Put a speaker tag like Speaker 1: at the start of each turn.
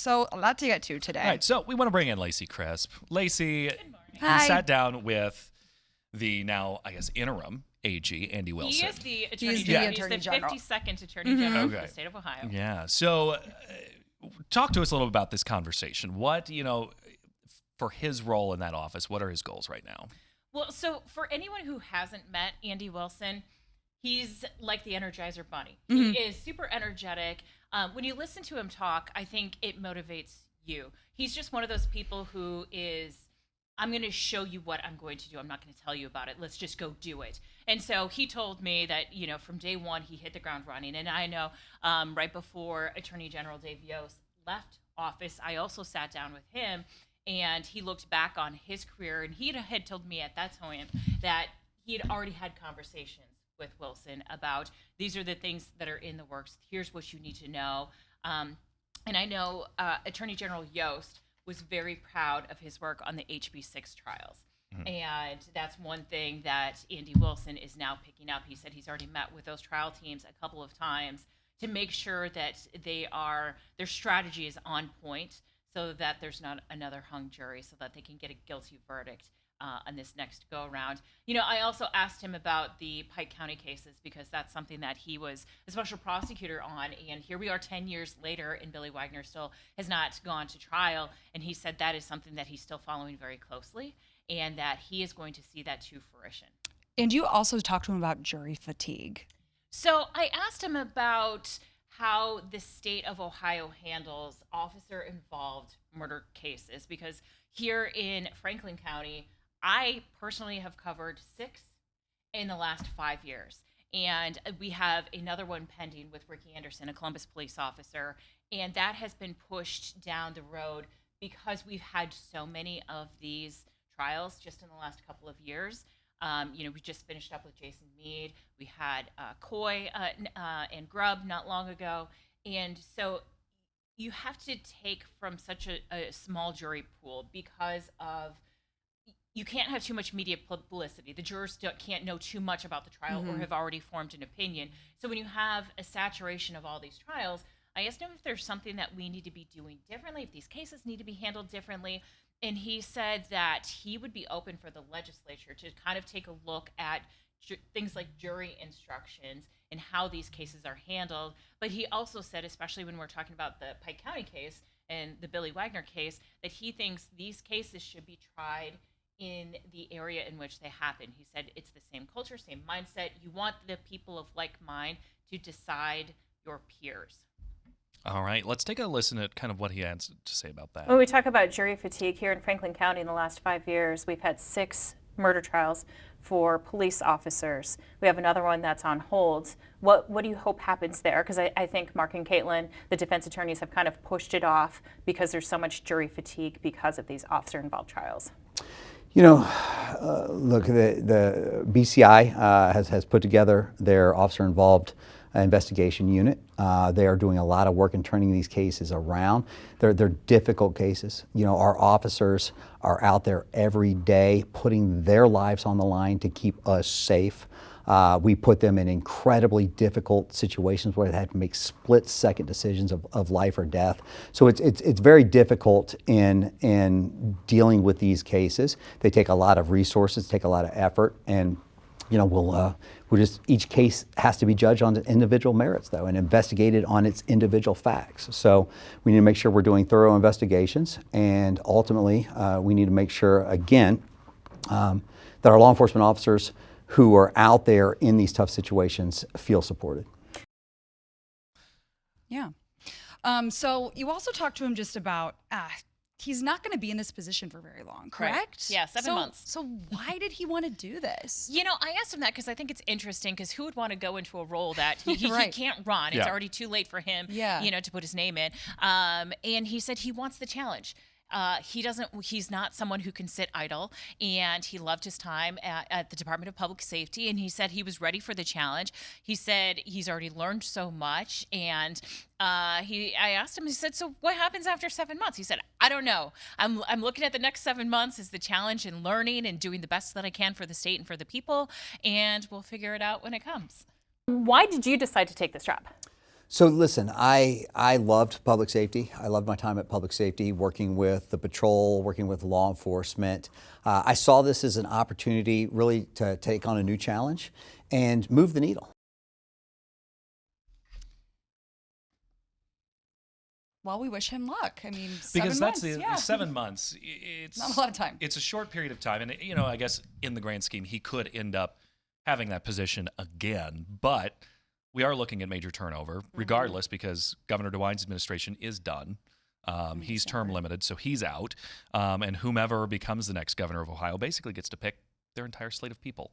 Speaker 1: So a lot to get to today.
Speaker 2: All right, so we want to bring in Lacey Crisp. Lacey, you
Speaker 1: Hi.
Speaker 2: sat down with the now, I guess, interim AG, Andy Wilson.
Speaker 3: He is the Attorney
Speaker 1: He's the
Speaker 3: General.
Speaker 1: Attorney
Speaker 3: He's the
Speaker 1: General.
Speaker 3: 52nd Attorney General
Speaker 2: Okay.
Speaker 3: for the state of Ohio.
Speaker 2: Yeah. So talk to us a little bit about this conversation. What, for his role in that office, what are his goals right now?
Speaker 3: Well, so for anyone who hasn't met Andy Wilson, he's like the Energizer Bunny. He is super energetic. When you listen to him talk, I think it motivates you. He's just one of those people who is, I'm going to show you what I'm going to do. I'm not going to tell you about it. Let's just go do it. And so he told me that, from day one, he hit the ground running. And I know right before Attorney General Dave Yost left office, I also sat down with him, and he looked back on his career, and he had told me at that time that he had already had conversations with Wilson about these are the things that are in the works. Here's what you need to know. And I know Attorney General Yost was very proud of his work on the HB6 trials. And that's one thing that Andy Wilson is now picking up. He said he's already met with those trial teams a couple of times to make sure that their strategy is on point so that there's not another hung jury, so that they can get a guilty verdict on this next go around. I also asked him about the Pike County cases because that's something that he was a special prosecutor on. And here we are 10 years later, and Billy Wagner still has not gone to trial. And he said that is something that he's still following very closely and that he is going to see that to fruition.
Speaker 1: And you also talked to him about jury fatigue.
Speaker 3: So I asked him about how the state of Ohio handles officer-involved murder cases, because here in Franklin County, I personally have covered 6 in the last 5 years. And we have another one pending with Ricky Anderson, a Columbus police officer. And that has been pushed down the road because we've had so many of these trials just in the last couple of years. We just finished up with Jason Meade. We had Coy and Grubb not long ago. And so you have to take from such a small jury pool because of you can't have too much media publicity. The jurors can't know too much about the trial or have already formed an opinion. So when you have a saturation of all these trials, I asked him if there's something that we need to be doing differently, if these cases need to be handled differently. And he said that he would be open for the legislature to kind of take a look at things like jury instructions and how these cases are handled. But he also said, especially when we're talking about the Pike County case and the Billy Wagner case, that he thinks these cases should be tried in the area in which they happen. He said it's the same culture, same mindset. You want the people of like mind to decide your peers.
Speaker 2: All right, let's take a listen at kind of what he had to say about that.
Speaker 4: When we talk about jury fatigue here in Franklin County in the last 5 years, we've had 6 murder trials for police officers. We have another one that's on hold. What do you hope happens there? Because I think Mark and Caitlin, the defense attorneys, have kind of pushed it off because there's so much jury fatigue because of these officer-involved trials.
Speaker 5: Look, the BCI has put together their officer-involved investigation unit. They are doing a lot of work in turning these cases around. They're difficult cases. Our officers are out there every day putting their lives on the line to keep us safe. We put them in incredibly difficult situations where they had to make split-second decisions of life or death. So it's very difficult in dealing with these cases. They take a lot of resources, take a lot of effort, and each case has to be judged on individual merits, though, and investigated on its individual facts. So we need to make sure we're doing thorough investigations, and ultimately we need to make sure, again, that our law enforcement officers who are out there in these tough situations feel supported.
Speaker 1: Yeah. So you also talked to him just about he's not going to be in this position for very long, correct?
Speaker 3: Right. Yeah, 7 months.
Speaker 1: So why did he want to do this?
Speaker 3: I asked him that because I think it's interesting, because who would want to go into a role that he
Speaker 1: Right.
Speaker 3: can't run? It's already too late for him, to put his name in. And he said he wants the challenge. He's not someone who can sit idle, and he loved his time at the Department of Public Safety, and he said he was ready for the challenge. He said he's already learned so much, and I asked him, he said, so what happens after 7 months? He said, I don't know. I'm looking at the next 7 months as the challenge and learning and doing the best that I can for the state and for the people, and we'll figure it out when it comes.
Speaker 4: Why did you decide to take this job?
Speaker 5: So listen, I loved public safety. I loved my time at public safety, working with the patrol, working with law enforcement. I saw this as an opportunity really to take on a new challenge and move the needle.
Speaker 1: Well, we wish him luck. I mean,
Speaker 2: Because
Speaker 1: 7
Speaker 2: that's
Speaker 1: months,
Speaker 2: the
Speaker 1: yeah.
Speaker 2: 7 months. It's
Speaker 1: Not a lot of time.
Speaker 2: It's a short period of time, and I guess in the grand scheme, he could end up having that position again. But we are looking at major turnover, regardless, because Governor DeWine's administration is done. He's term limited, so he's out, and whomever becomes the next governor of Ohio basically gets to pick their entire slate of people.